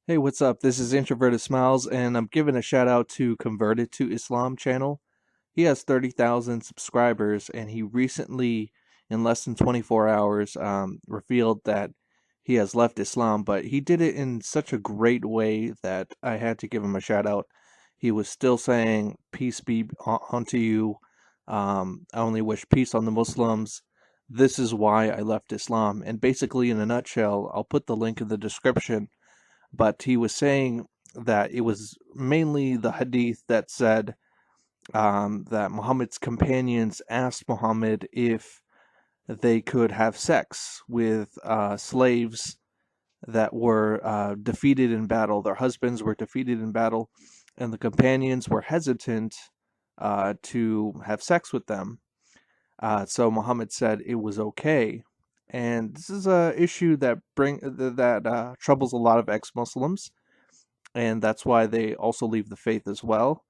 Hey, what's up? This is Introverted Smiles, and I'm giving a shout out to Converted to Islam channel. He has 30,000 subscribers, and he recently, in less than 24 hours, revealed that he has left Islam, but he did it in such a great way that I had to give him a shout out. He was still saying, Peace be unto you. I only wish peace on the Muslims. This is why I left Islam. And basically, in a nutshell, I'll put the link in the description, but he was saying that it was mainly the hadith that said that Muhammad's companions asked Muhammad if they could have sex with slaves that were defeated in battle. Their husbands were defeated in battle, and the companions were hesitant to have sex with them. So Muhammad said it was okay. And this is a issue that troubles a lot of ex-Muslims, and that's why they also leave the faith as well.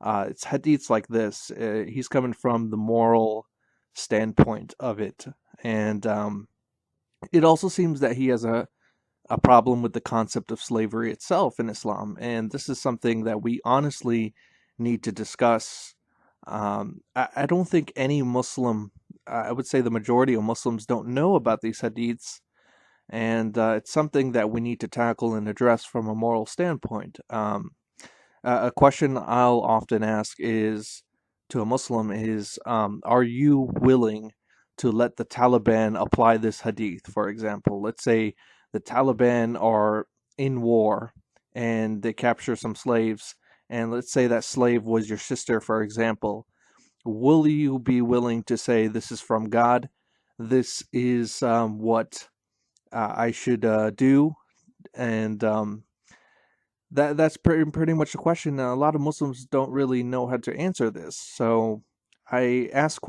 It's hadiths like this. He's coming from the moral standpoint of it, and it also seems that he has a problem with the concept of slavery itself in Islam, and this is something that we honestly need to discuss. I don't think any Muslim, I would say the majority of Muslims, don't know about these hadiths, and it's something that we need to tackle and address from a moral standpoint. A question I'll often ask is to a Muslim is, are you willing to let the Taliban apply this hadith? For example, let's say the Taliban are in war and they capture some slaves, and let's say that slave was your sister, for example. Will you be willing to say, this is from God? This is what I should do? And that's pretty much the question. Now, a lot of Muslims don't really know how to answer this. So I ask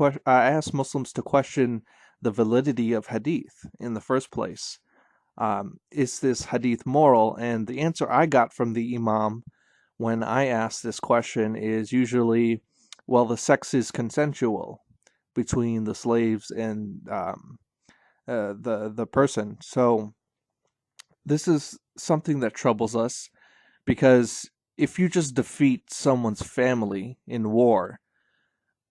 Muslims to question the validity of hadith in the first place. Is this hadith moral? And the answer I got from the Imam when I ask this question is usually, well, the sex is consensual between the slaves and the person. So this is something that troubles us, because if you just defeat someone's family in war,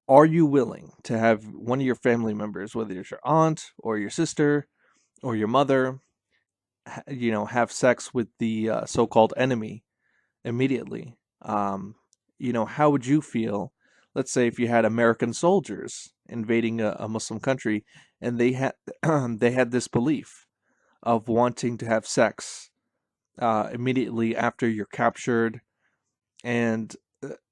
are you willing to have one of your family members, whether it's your aunt or your sister or your mother, have sex with the so-called enemy immediately? How would you feel? Let's say if you had American soldiers invading a Muslim country, and they had they had this belief of wanting to have sex immediately after you're captured. And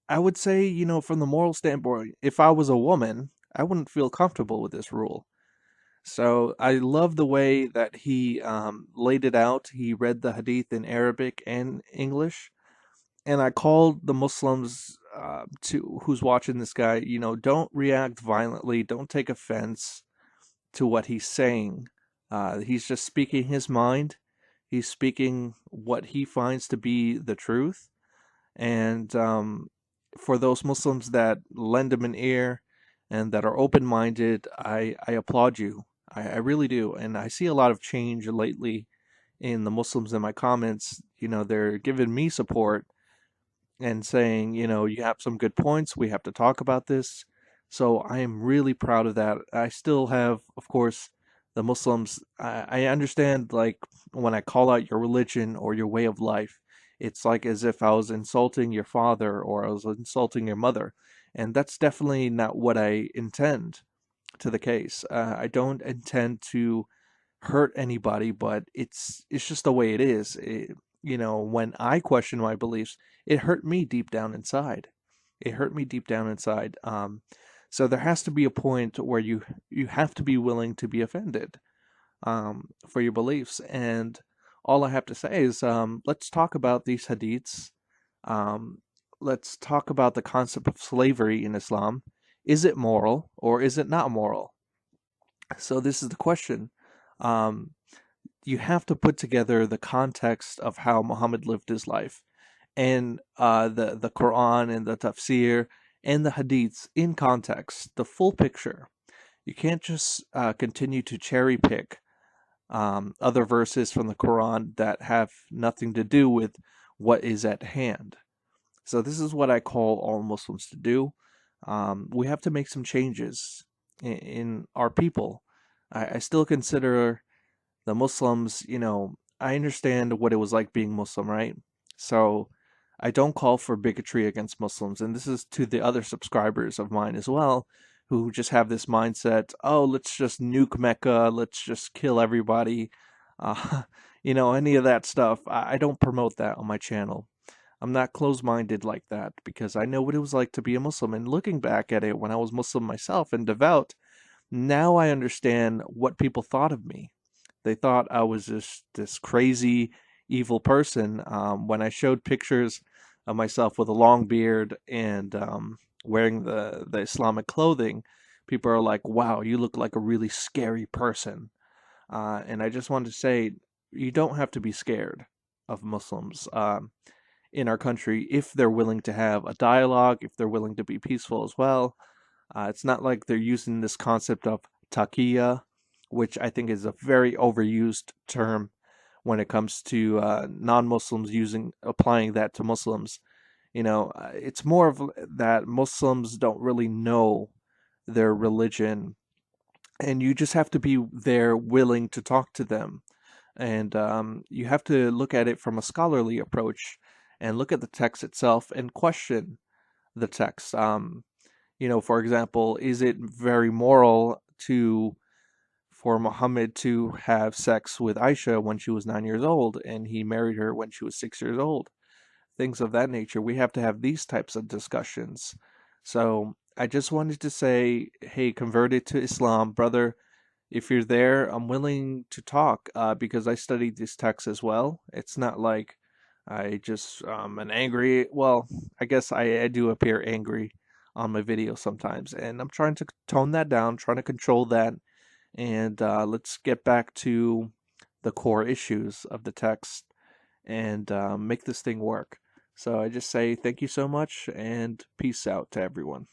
I would say, from the moral standpoint, if I was a woman, I wouldn't feel comfortable with this rule. So I love the way that he laid it out. He read the hadith in Arabic and English. And I called the Muslims to who's watching this guy, don't react violently, don't take offense to what he's saying. He's just speaking his mind. He's speaking what he finds to be the truth. And for those Muslims that lend him an ear and that are open minded, I applaud you. I really do. And I see a lot of change lately in the Muslims in my comments. They're giving me support and saying, you have some good points. We have to talk about this. So I am really proud of that. I still have, of course, the Muslims. I understand, like, when I call out your religion or your way of life, it's like as if I was insulting your father or I was insulting your mother. And that's definitely not what I intend to the case. I don't intend to hurt anybody, but it's just the way it is. When I question my beliefs, it hurt me deep down inside. It hurt me deep down inside. So there has to be a point where you have to be willing to be offended for your beliefs. And all I have to say is, let's talk about these hadiths. Um, let's talk about the concept of slavery in Islam. Is it moral or is it not moral? So this is the question. Um, you have to put together the context of how Muhammad lived his life, and the Quran and the tafsir and the hadiths in context, the full picture. You can't just continue to cherry pick other verses from the Quran that have nothing to do with what is at hand. So this is what I call all Muslims to do. We have to make some changes in our people. I still consider the Muslims, I understand what it was like being Muslim, right? So I don't call for bigotry against Muslims. And this is to the other subscribers of mine as well, who just have this mindset, oh, let's just nuke Mecca, let's just kill everybody. Uh, any of that stuff. I don't promote that on my channel. I'm not closed minded like that because I know what it was like to be a Muslim. And looking back at it when I was Muslim myself and devout, now I understand what people thought of me. They thought I was just this crazy, evil person. When I showed pictures of myself with a long beard and wearing the Islamic clothing, people are like, wow, you look like a really scary person. And I just wanted to say, you don't have to be scared of Muslims in our country if they're willing to have a dialogue, if they're willing to be peaceful as well. It's not like they're using this concept of taqiyya, which I think is a very overused term when it comes to non-Muslims applying that to Muslims. It's more of that Muslims don't really know their religion, and you just have to be there willing to talk to them. And you have to look at it from a scholarly approach and look at the text itself and question the text. For example, is it very moral to for Muhammad to have sex with Aisha when she was 9 years old and he married her when she was 6 years old? Things of that nature. We have to have these types of discussions. So I just wanted to say, hey, converted to Islam, brother, if you're there, I'm willing to talk because I studied this text as well. It's not like I just an angry. Well, I guess I do appear angry on my video sometimes, and I'm trying to tone that down, trying to control that, and let's get back to the core issues of the text and make this thing work. So I just say thank you so much and peace out to everyone.